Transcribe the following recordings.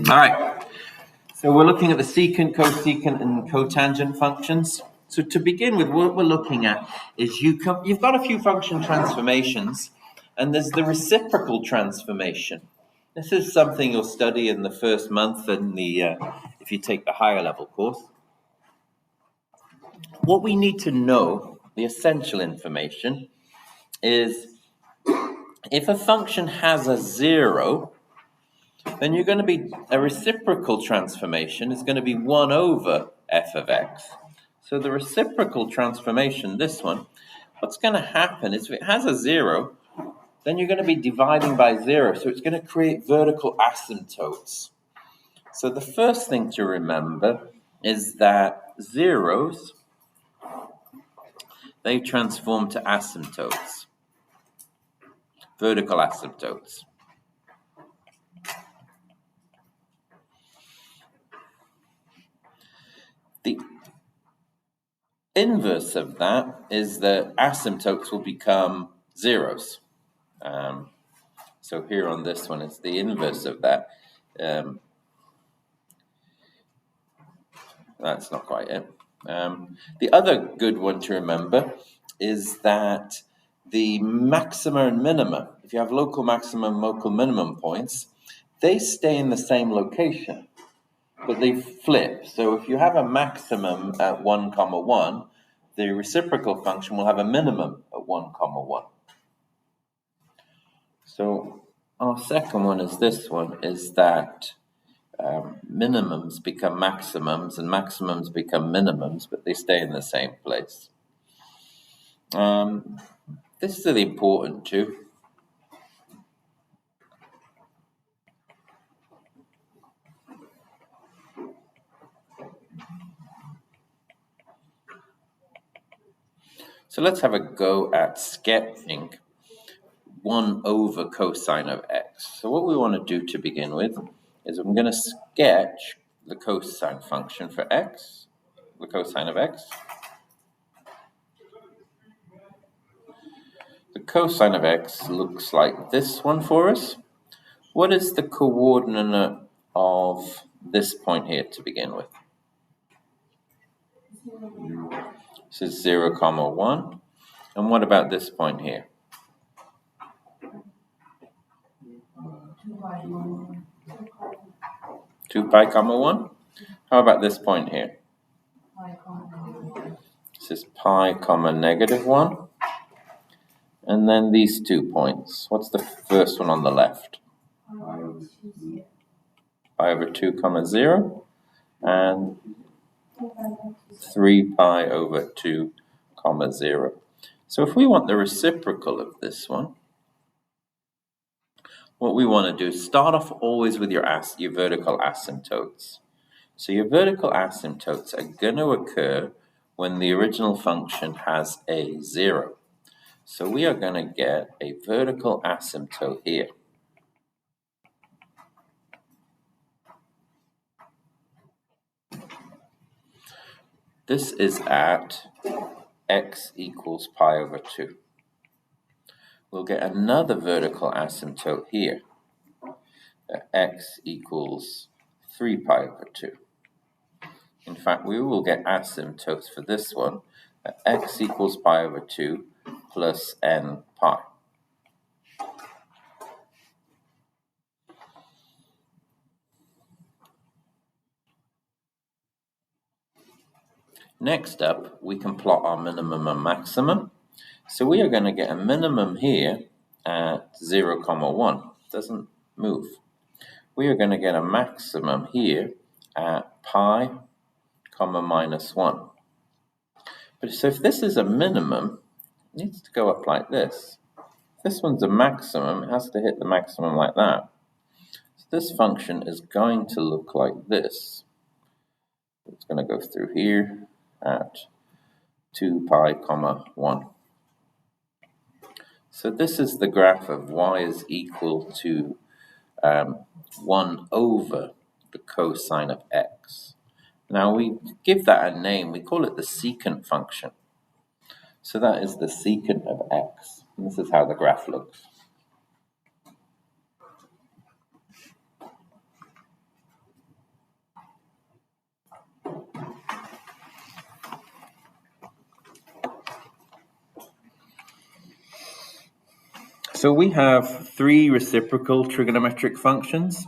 All right. So we're looking at the secant, cosecant, and cotangent functions. So to begin with, what we're looking at is you've got a few function transformations, and there's the reciprocal transformation. This is something you'll study in the first month in the if you take the higher level course. What we need to know, the essential information, is if a function has a zero, then you're going to be, a reciprocal transformation is going to be 1 over f of x. So the reciprocal transformation, this one, what's going to happen is if it has a zero, then you're going to be dividing by zero. So it's going to create vertical asymptotes. So the first thing to remember is that zeros, they transform to asymptotes, vertical asymptotes. The inverse of that is that asymptotes will become zeros. So here on this one, it's the inverse of that. That's not quite it. The other good one to remember is that the maxima and minima, if you have local maximum and local minimum points, they stay in the same location, but they flip. So if you have a maximum at 1, 1, the reciprocal function will have a minimum at 1, 1. So our second one is this one, is that minimums become maximums and maximums become minimums, but they stay in the same place. This is really important too. So let's have a go at sketching 1 over cosine of x. So what we want to do to begin with is I'm going to sketch the cosine function for x, the cosine of x. The cosine of x looks like this one for us. What is the coordinate of this point here to begin with? This is 0, 1. And what about this point here? 2 pi, 1. How about this point here? This is pi, negative 1. And then these 2 points. What's the first one on the left? Pi over 2, 0. And 3 pi over 2, 0. So if we want the reciprocal of this one, what we want to do is start off always with your vertical asymptotes. So your vertical asymptotes are going to occur when the original function has a 0. So we are going to get a vertical asymptote here. This is at x equals pi over 2. We'll get another vertical asymptote here at x equals 3 pi over 2. In fact, we will get asymptotes for this one at x equals pi over 2 plus n pi. Next up, we can plot our minimum and maximum. So we are going to get a minimum here at 0, 1. It doesn't move. We are going to get a maximum here at pi, minus 1. But so if this is a minimum, it needs to go up like this. If this one's a maximum, it has to hit the maximum like that. So this function is going to look like this. It's going to go through here at 2 pi, 1. So this is the graph of y is equal to 1 over the cosine of x. Now we give that a name, we call it the secant function. So that is the secant of x. And this is how the graph looks. So we have three reciprocal trigonometric functions.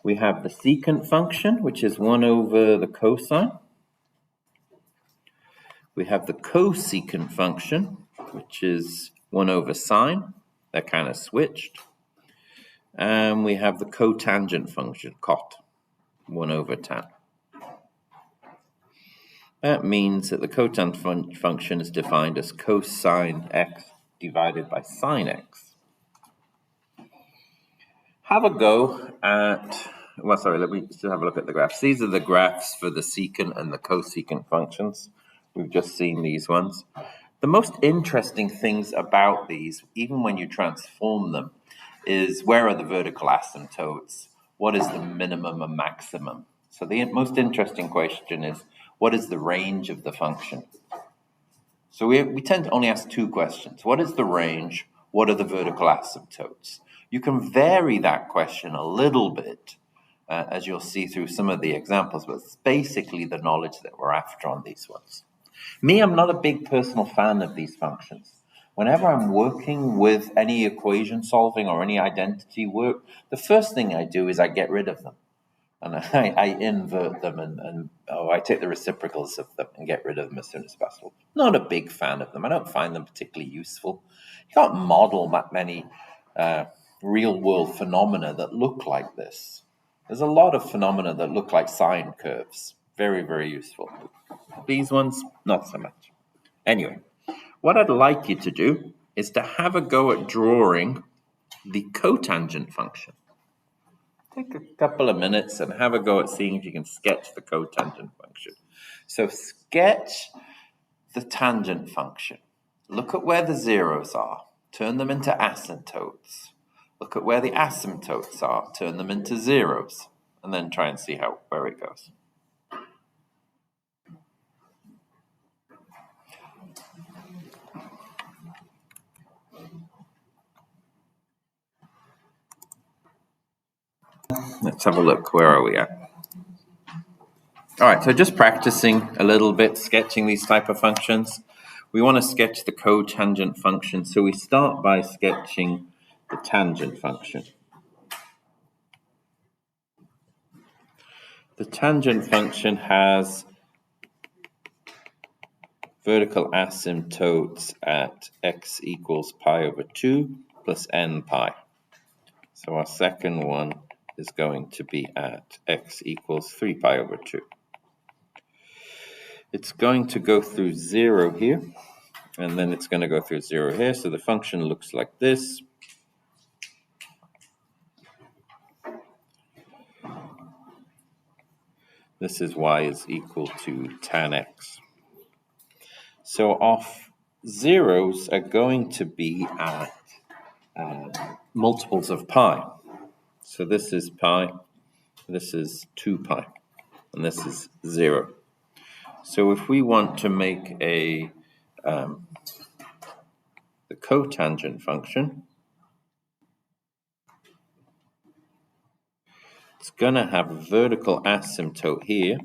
We have the secant function, which is 1 over the cosine. We have the cosecant function, which is 1 over sine. They're kind of switched. And we have the cotangent function, cot, 1 over tan. That means that the cotangent function is defined as cosine x divided by sine x. Have a go at, let me just have a look at the graphs. These are the graphs for the secant and the cosecant functions. We've just seen these ones. The most interesting things about these, even when you transform them, is where are the vertical asymptotes? What is the minimum and maximum? So the most interesting question is, what is the range of the function? So we tend to only ask two questions. What is the range? What are the vertical asymptotes? You can vary that question a little bit, as you'll see through some of the examples, but it's basically the knowledge that we're after on these ones. Me, I'm not a big personal fan of these functions. Whenever I'm working with any equation solving or any identity work, the first thing I do is I get rid of them. And I invert them and I take the reciprocals of them and get rid of them as soon as possible. Not a big fan of them. I don't find them particularly useful. You can't model that many real-world phenomena that look like this. There's a lot of phenomena that look like sine curves. Very, very useful. These ones, not so much. Anyway, what I'd like you to do is to have a go at drawing the cotangent function. Take a couple of minutes and have a go at seeing if you can sketch the cotangent function. So sketch the tangent function. Look at where the zeros are. Turn them into asymptotes. Look at where the asymptotes are. Turn them into zeros. And then try and see where it goes. Let's have a look. Where are we at? All right, so just practicing a little bit, sketching these type of functions. We want to sketch the cotangent function, so we start by sketching the tangent function. The tangent function has vertical asymptotes at x equals pi over 2 plus n pi. So our second one is going to be at x equals 3 pi over 2. It's going to go through 0 here, and then it's going to go through 0 here. So the function looks like this. This is y is equal to tan x. So our zeros are going to be at multiples of pi. So this is pi, this is 2 pi, and this is 0. So if we want to make the cotangent function, it's going to have a vertical asymptote here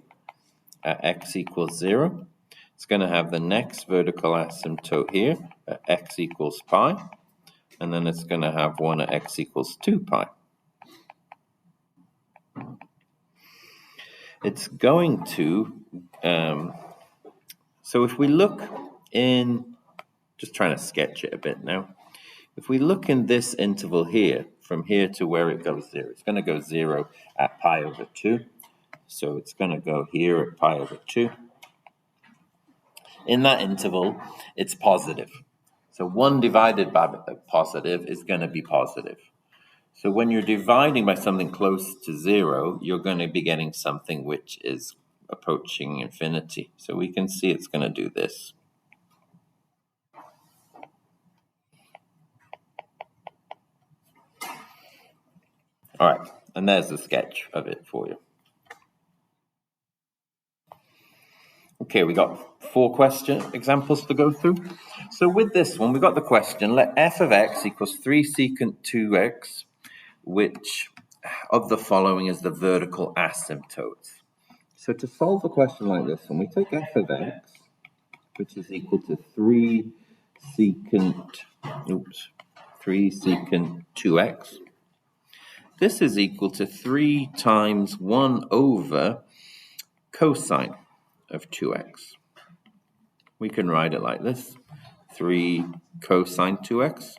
at x equals 0. It's going to have the next vertical asymptote here at x equals pi, and then it's going to have one at x equals 2 pi. It's going to, so if we look in, just trying to sketch it a bit now. If we look in this interval here, from here to where it goes 0, it's going to go 0 at pi over 2. So it's going to go here at pi over 2. In that interval, it's positive. So 1 divided by positive is going to be positive. So when you're dividing by something close to 0, you're going to be getting something which is approaching infinity. So we can see it's going to do this. All right, and there's a sketch of it for you. Okay, we got 4 question examples to go through. So with this one, we got the question, let f of x equals 3 secant 2x, which of the following is the vertical asymptotes. So to solve a question like this one, we take f of x, which is equal to 3 secant 3 secant 2x. This is equal to 3 times 1 over cosine of 2x. We can write it like this, 3 cosine 2x.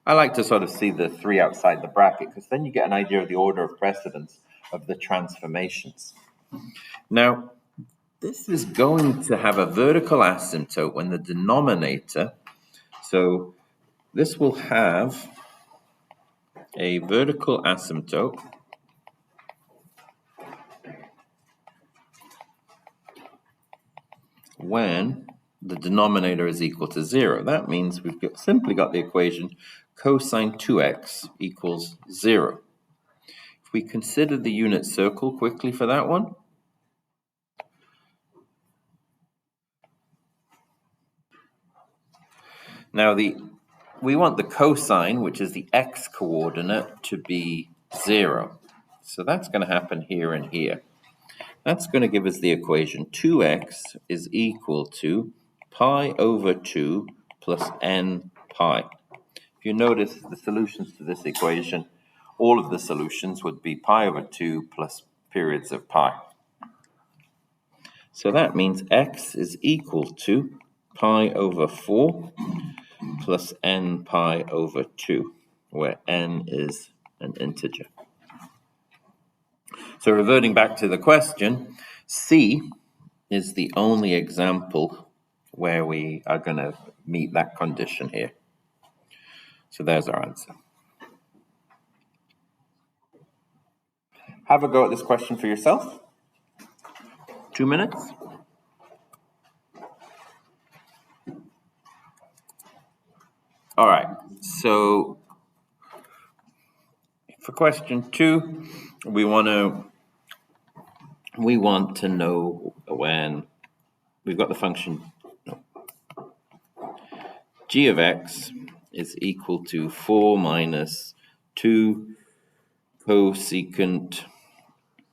I like to sort of see the 3 outside the bracket because then you get an idea of the order of precedence of the transformations. Now, this is going to have a vertical asymptote when the denominator, so this will have a vertical asymptote when the denominator is equal to 0. That means we've simply got the equation cosine 2x equals 0. If we consider the unit circle quickly for that one, now we want the cosine, which is the x coordinate, to be 0. So that's going to happen here and here. That's going to give us the equation 2x is equal to pi over 2 plus n pi. If you notice the solutions to this equation, all of the solutions would be pi over 2 plus periods of pi. So that means x is equal to pi over 4 plus n pi over 2, where n is an integer. So reverting back to the question, C is the only example where we are going to meet that condition here. So there's our answer. Have a go at this question for yourself. 2 minutes. All right, so for question 2, we want to know when we've got the function g of x is equal to 4 minus 2 cosecant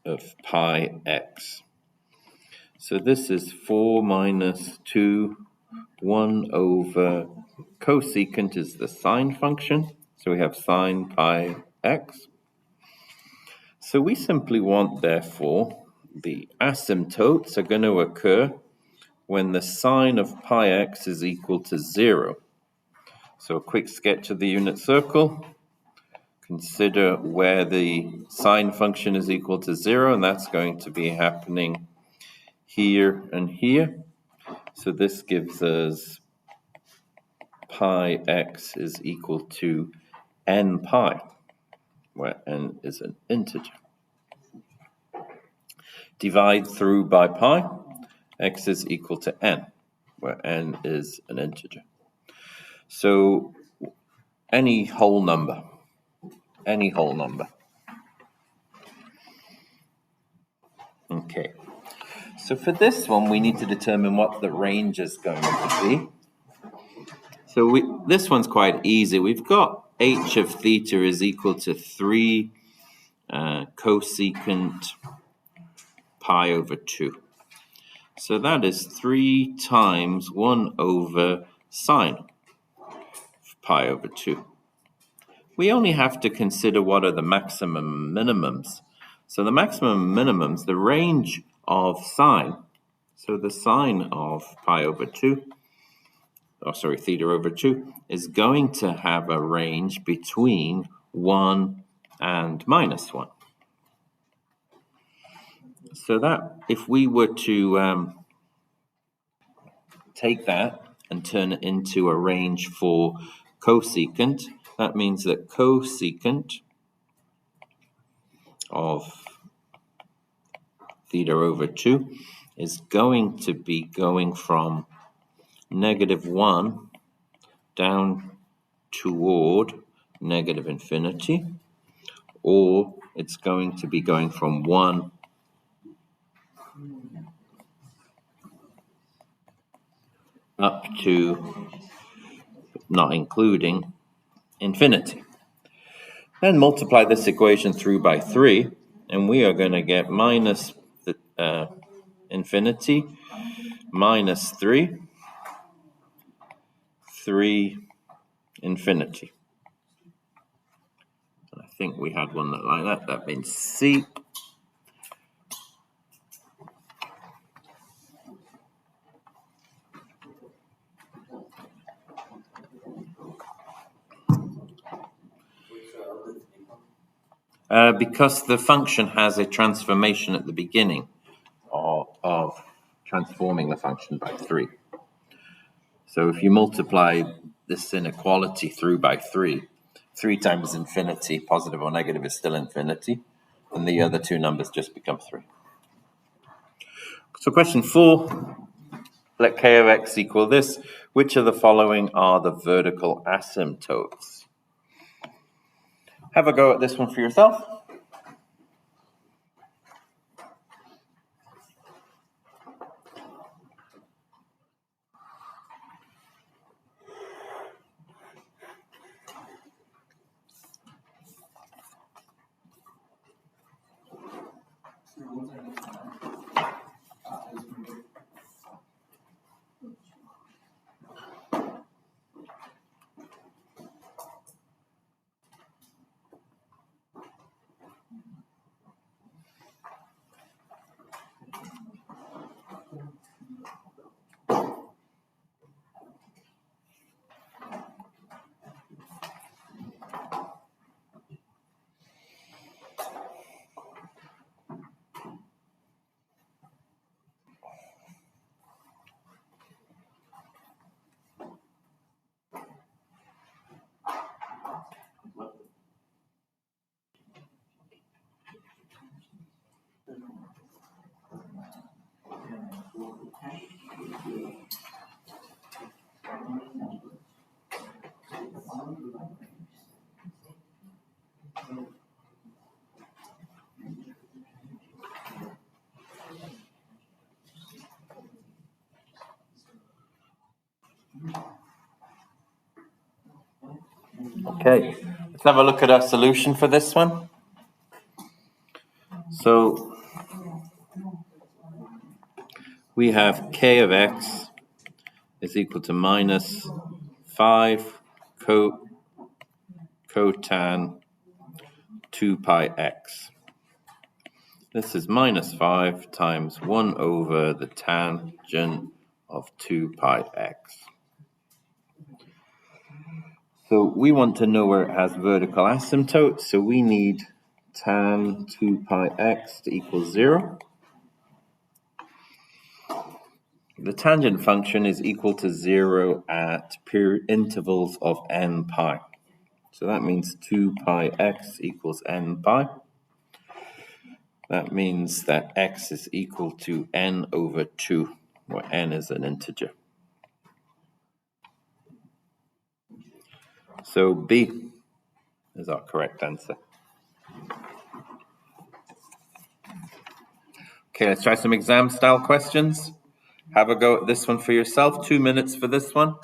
of pi x. So this is 4 minus 2, 1 over cosecant is the sine function. So we have sine pi x. So we simply want, therefore, the asymptotes are going to occur when the sine of pi x is equal to 0. So a quick sketch of the unit circle. Consider where the sine function is equal to 0, and that's going to be happening here and here. So this gives us pi x is equal to n pi, where n is an integer. Divide through by pi, x is equal to n, where n is an integer. So any whole number. Okay. So for this one, we need to determine what the range is going to be. So this one's quite easy. We've got h of theta is equal to 3 cosecant pi over 2. So that is 3 times 1 over sine pi over 2. We only have to consider what are the maximum minimums. So the maximum minimums, the range of sine, so the sine of pi over 2, theta over 2, is going to have a range between 1 and minus 1. So that, if we were to take that and turn it into a range for cosecant, that means that cosecant of theta over 2 is going to be going from -1 down toward negative infinity, or it's going to be going from 1 up to, not including, infinity. Then multiply this equation through by 3, and we are going to get minus infinity minus 3 infinity. think we had one like that. That means C. Because the function has a transformation at the beginning of transforming the function by 3. So if you multiply this inequality through by 3 times infinity, positive or negative, is still infinity, and the other two numbers just become 3. So question 4, let k of x equal this. Which of the following are the vertical asymptotes? Have a go at this one for yourself. Okay, let's have a look at our solution for this one. So we have k of x is equal to minus 5 cotan 2 pi x. This is minus 5 times 1 over the tangent of 2 pi x. So we want to know where it has vertical asymptote, so we need tan 2 pi x to equal 0. The tangent function is equal to 0 at intervals of n pi. So that means 2 pi x equals n pi. That means that x is equal to n over 2, where n is an integer. So B is our correct answer. Okay, let's try some exam-style questions. Have a go at this one for yourself. 2 minutes for this one.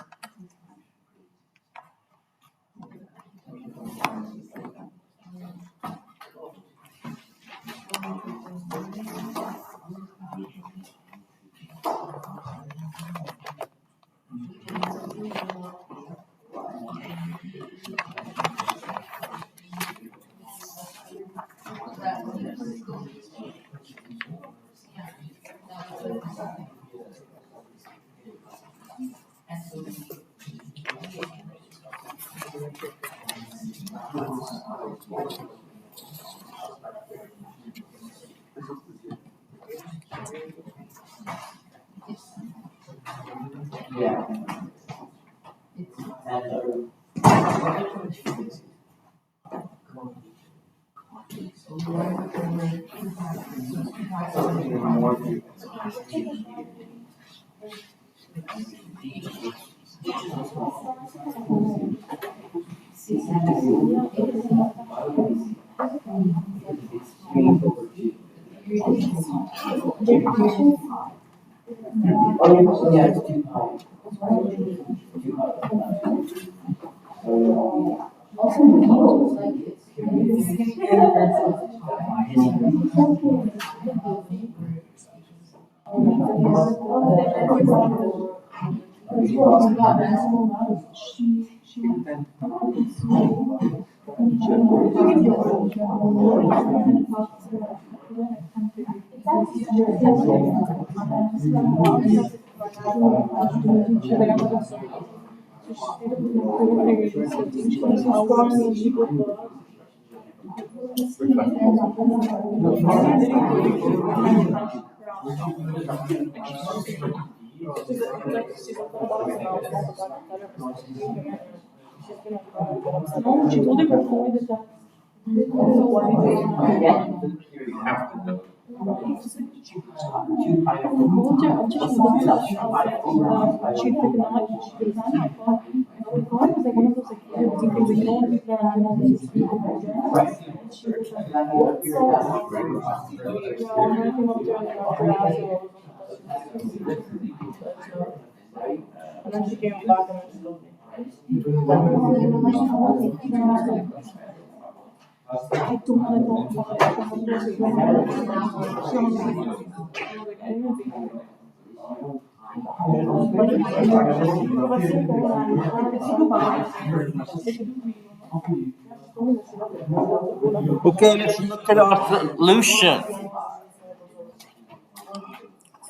Okay, let's look at our solution.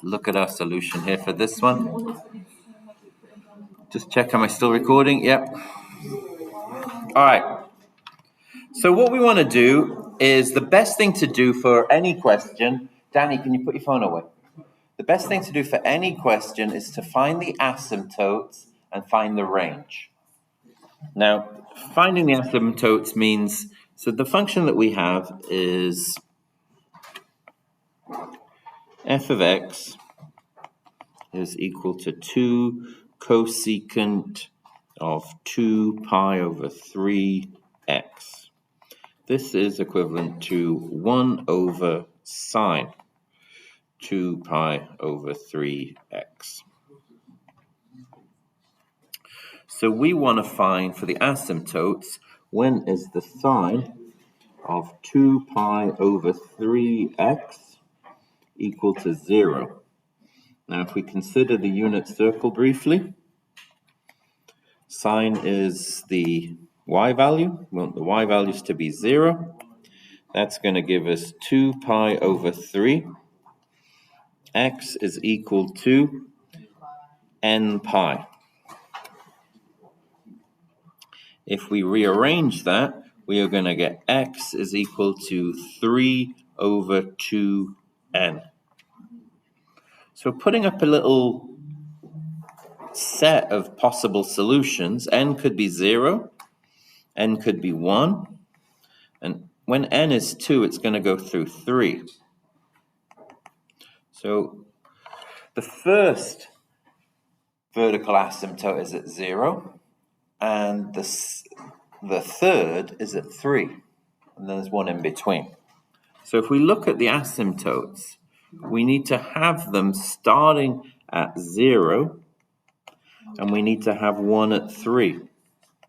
Look at our solution here for this one. Just check, am I still recording? Yep. All right. So what we want to do is the best thing to do for any question. Danny, can you put your phone away? The best thing to do for any question is to find the asymptotes and find the range. Now, finding the asymptotes means, so the function that we have is f of x is equal to 2 cosecant of 2 pi over 3x. This is equivalent to 1 over sine 2 pi over 3x. So we want to find for the asymptotes, when is the sine of 2 pi over 3x equal to 0? Now, if we consider the unit circle briefly, sine is the y value. We want the y values to be 0. That's going to give us 2 pi over 3. X is equal to n pi. If we rearrange that, we are going to get x is equal to 3 over 2n. So putting up a little set of possible solutions, n could be 0, n could be 1, and when n is 2, it's going to go through 3. So the first vertical asymptote is at 0, and the third is at 3, and then there's one in between. So if we look at the asymptotes, we need to have them starting at 0, and we need to have one at 3,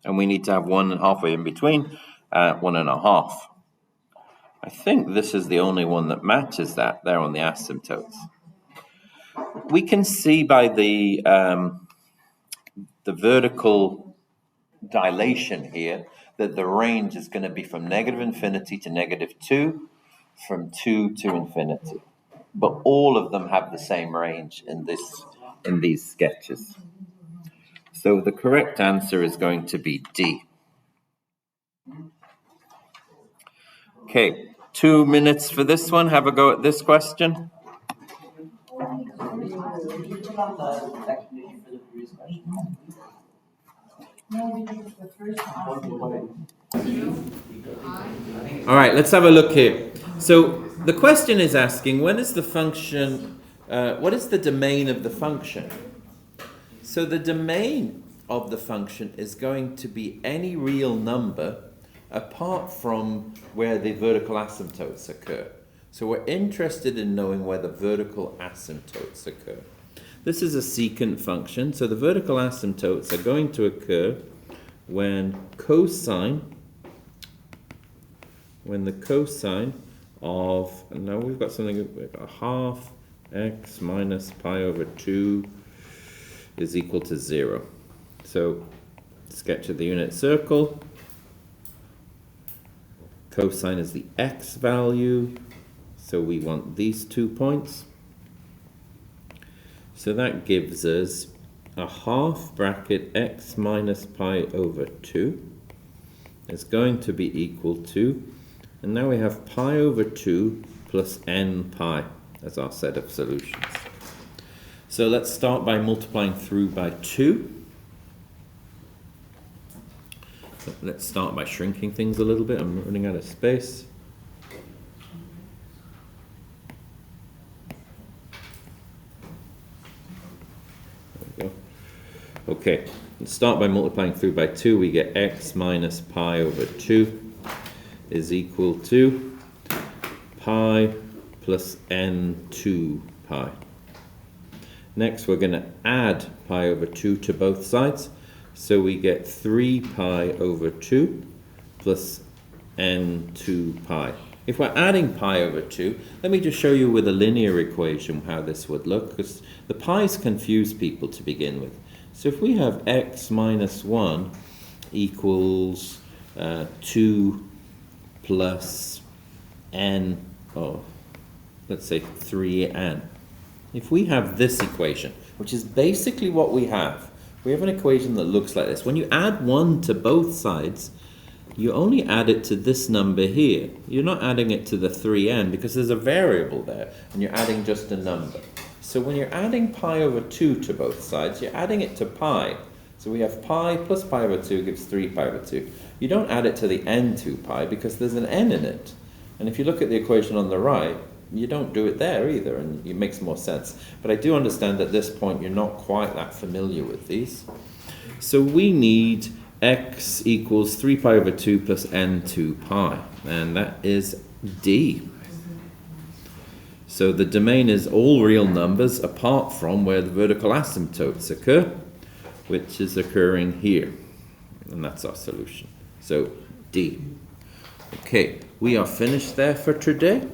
and we need to have one halfway in between at 1.5. I think this is the only one that matches that there on the asymptotes. We can see by the vertical dilation here that the range is going to be from negative infinity to negative 2, from 2 to infinity. But all of them have the same range in these sketches. So the correct answer is going to be D. Okay, 2 minutes for this one. Have a go at this question. All right, let's have a look here. So the question is asking, when is the function, what is the domain of the function? So the domain of the function is going to be any real number apart from where the vertical asymptotes occur. So we're interested in knowing where the vertical asymptotes occur. This is a secant function, so the vertical asymptotes are going to occur when the cosine of, now we've got something, we've got half x minus pi over 2 is equal to 0. So sketch of the unit circle. cosine is the x value, so we want these 2 points. So that gives us a half bracket x minus pi over 2 is going to be equal to, and now we have pi over 2 plus n pi as our set of solutions. So let's start by multiplying through by 2. Let's start by shrinking things a little bit. I'm running out of space. There we go. Okay, let's start by multiplying through by 2. We get x minus pi over 2 is equal to pi plus n2 pi. Next, we're going to add pi over 2 to both sides. So we get 3 pi over 2 plus n2 pi. If we're adding pi over 2, let me just show you with a linear equation how this would look, because the pi's confuse people to begin with. So if we have x minus 1 equals 2 plus n, let's say 3n. If we have this equation, which is basically what we have an equation that looks like this. When you add 1 to both sides, you only add it to this number here. You're not adding it to the 3n because there's a variable there, and you're adding just a number. So when you're adding pi over 2 to both sides, you're adding it to pi. So we have pi plus pi over 2 gives 3 pi over 2. You don't add it to the n2 pi because there's an n in it. And if you look at the equation on the right, you don't do it there either, and it makes more sense. But I do understand at this point you're not quite that familiar with these. So we need x equals 3 pi over 2 plus n2 pi, and that is D. So the domain is all real numbers apart from where the vertical asymptotes occur, which is occurring here. And that's our solution. So D. Okay, we are finished there for today.